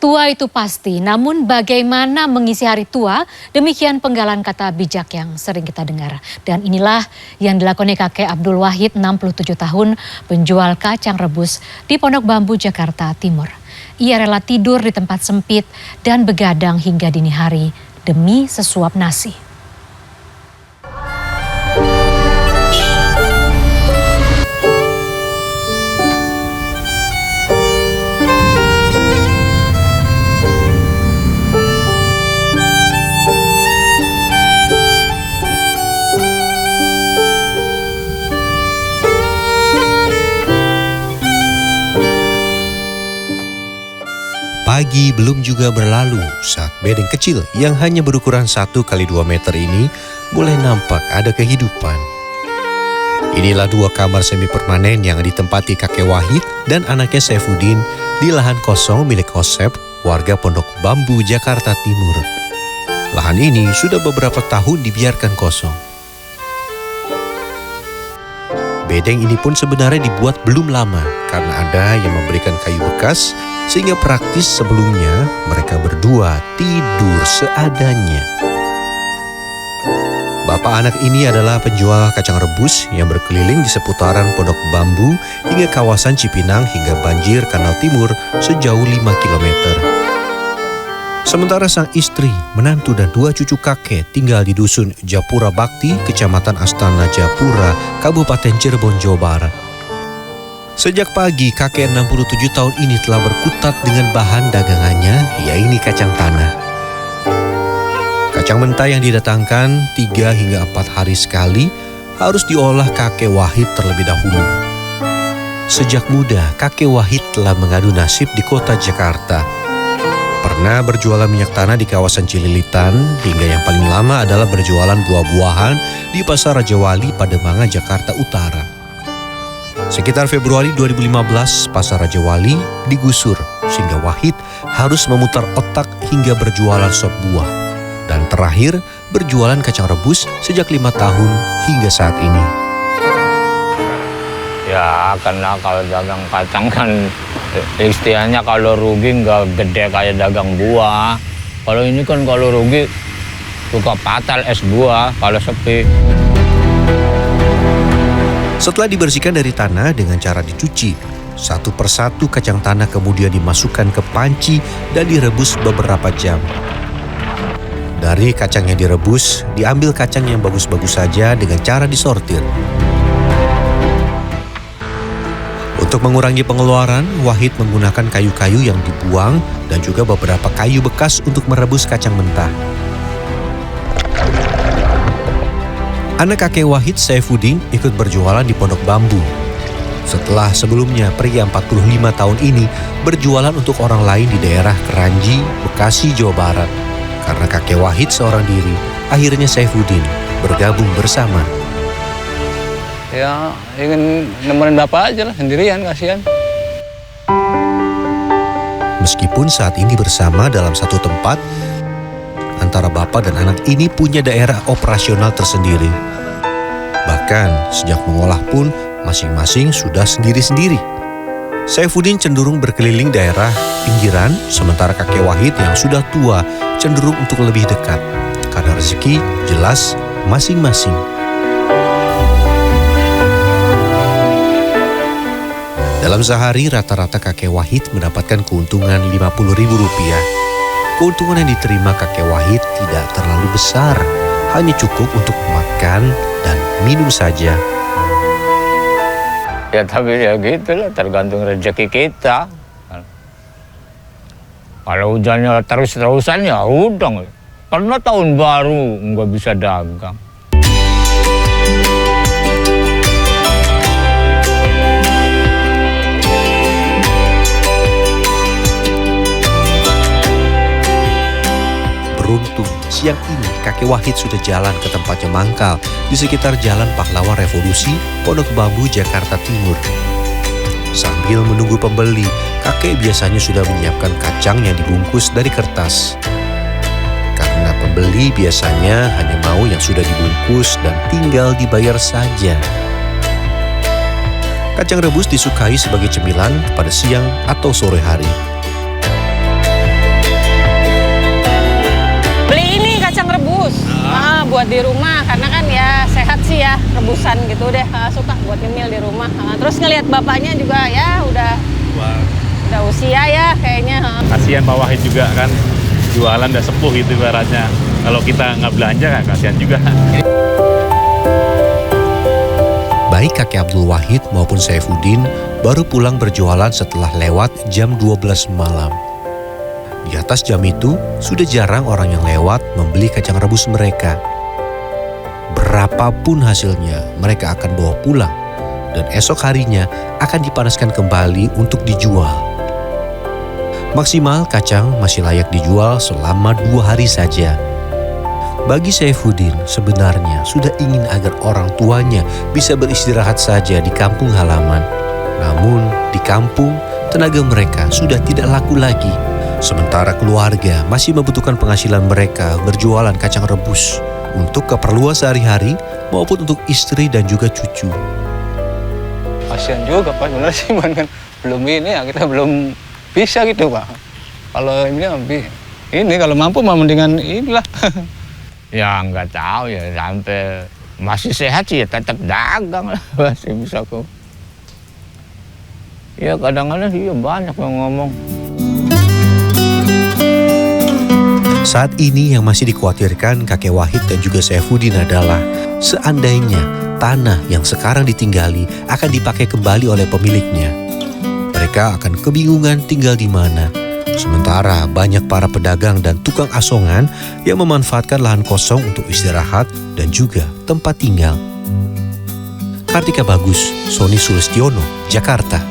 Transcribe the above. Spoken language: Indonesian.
Tua itu pasti, namun bagaimana mengisi hari tua, demikian penggalan kata bijak yang sering kita dengar. Dan inilah yang dilakukan kakek Abdul Wahid, 67 tahun, penjual kacang rebus di Pondok Bambu, Jakarta Timur. Ia rela tidur di tempat sempit dan begadang hingga dini hari demi sesuap nasi. Pagi belum juga berlalu saat bedeng kecil yang hanya berukuran 1 kali 2 meter ini mulai nampak ada kehidupan. Inilah 2 kamar semi permanen yang ditempati kakek Wahid dan anaknya Saifuddin di lahan kosong milik Kosep, warga Pondok Bambu, Jakarta Timur. Lahan ini sudah beberapa tahun dibiarkan kosong. Bedeng ini pun sebenarnya dibuat belum lama karena ada yang memberikan kayu bekas, sehingga praktis sebelumnya mereka berdua tidur seadanya. Bapak anak ini adalah penjual kacang rebus yang berkeliling di seputaran Pondok Bambu hingga kawasan Cipinang hingga banjir Kanal Timur sejauh 5 km. Sementara sang istri, menantu dan 2 cucu kakek tinggal di dusun Japura Bakti, Kecamatan Astana Japura, Kabupaten Cirebon, Jawa Barat. Sejak pagi, kakek 67 tahun ini telah berkutat dengan bahan dagangannya, yaitu kacang tanah. Kacang mentah yang didatangkan 3 hingga 4 hari sekali harus diolah kakek Wahid terlebih dahulu. Sejak muda, kakek Wahid telah mengadu nasib di kota Jakarta. Pernah berjualan minyak tanah di kawasan Cililitan, hingga yang paling lama adalah berjualan buah-buahan di Pasar Raja Wali, Pademangan, Jakarta Utara. Sekitar Februari 2015, Pasar Raja Wali digusur sehingga Wahid harus memutar otak hingga berjualan sop buah. Dan terakhir berjualan kacang rebus sejak 5 tahun hingga saat ini. Ya karena kalau dagang kacang kan istilahnya kalau rugi nggak gede kayak dagang buah. Kalau ini kan kalau rugi suka fatal es buah kalau sepi. Setelah dibersihkan dari tanah dengan cara dicuci, satu persatu kacang tanah kemudian dimasukkan ke panci dan direbus beberapa jam. Dari kacang yang direbus, diambil kacang yang bagus-bagus saja dengan cara disortir. Untuk mengurangi pengeluaran, Wahid menggunakan kayu-kayu yang dibuang dan juga beberapa kayu bekas untuk merebus kacang mentah. Anak kakek Wahid, Saifuddin, ikut berjualan di Pondok Bambu. Setelah sebelumnya pria 45 tahun ini berjualan untuk orang lain di daerah Keranji, Bekasi, Jawa Barat. Karena kakek Wahid seorang diri, akhirnya Saifuddin bergabung bersama. Ya ingin nemenin bapak aja lah, sendirian kasihan. Meskipun saat ini bersama dalam satu tempat, antara bapak dan anak ini punya daerah operasional tersendiri. Bahkan sejak mengolah pun masing-masing sudah sendiri-sendiri. Saifuddin cenderung berkeliling daerah pinggiran, sementara kakek Wahid yang sudah tua cenderung untuk lebih dekat. Karena rezeki jelas masing-masing. Dalam sehari rata-rata kakek Wahid mendapatkan keuntungan Rp50.000. Keuntungan yang diterima kakek Wahid tidak terlalu besar, hanya cukup untuk makan dan minum saja. Ya tapi ya gitulah, tergantung rezeki kita. Kalau hujannya terus-terusan ya udah. Karena tahun baru nggak bisa dagang. Beruntung, siang ini kakek Wahid sudah jalan ke tempatnya mangkal di sekitar Jalan Pahlawan Revolusi, Pondok Bambu, Jakarta Timur. Sambil menunggu pembeli, kakek biasanya sudah menyiapkan kacang yang dibungkus dari kertas. Karena pembeli biasanya hanya mau yang sudah dibungkus dan tinggal dibayar saja. Kacang rebus disukai sebagai cemilan pada siang atau sore hari. buat di rumah karena kan ya sehat sih ya, rebusan gitu deh. Suka buat nyemil di rumah. Terus ngelihat bapaknya juga ya udah usia ya kayaknya. Kasihan Pak Wahid juga kan, jualan udah sepuh gitu ibaratnya. Kalau kita nggak belanja kan kasihan juga. Baik kakek Abdul Wahid maupun Saifuddin baru pulang berjualan setelah lewat jam 12 malam. Di atas jam itu, sudah jarang orang yang lewat membeli kacang rebus mereka. Berapapun hasilnya, mereka akan bawa pulang. Dan esok harinya akan dipanaskan kembali untuk dijual. Maksimal kacang masih layak dijual selama 2 hari saja. Bagi Saifuddin sebenarnya sudah ingin agar orang tuanya bisa beristirahat saja di kampung halaman. Namun di kampung tenaga mereka sudah tidak laku lagi. Sementara keluarga masih membutuhkan penghasilan mereka berjualan kacang rebus untuk keperluan sehari-hari maupun untuk istri dan juga cucu. Kasian juga Pak, sebenarnya sih kan belum ini ya, kita belum bisa gitu Pak. Kalau ini kalau mampu mah mendingan inilah. Ya nggak tahu ya, sampai masih sehat sih ya tetap dagang lah masih bisa kok. Ya kadang-kadang sih banyak yang ngomong. Saat ini yang masih dikhawatirkan kakek Wahid dan juga Saifuddin adalah seandainya tanah yang sekarang ditinggali akan dipakai kembali oleh pemiliknya. Mereka akan kebingungan tinggal di mana. Sementara banyak para pedagang dan tukang asongan yang memanfaatkan lahan kosong untuk istirahat dan juga tempat tinggal. Kartika Bagus, Sony Sulistiono, Jakarta.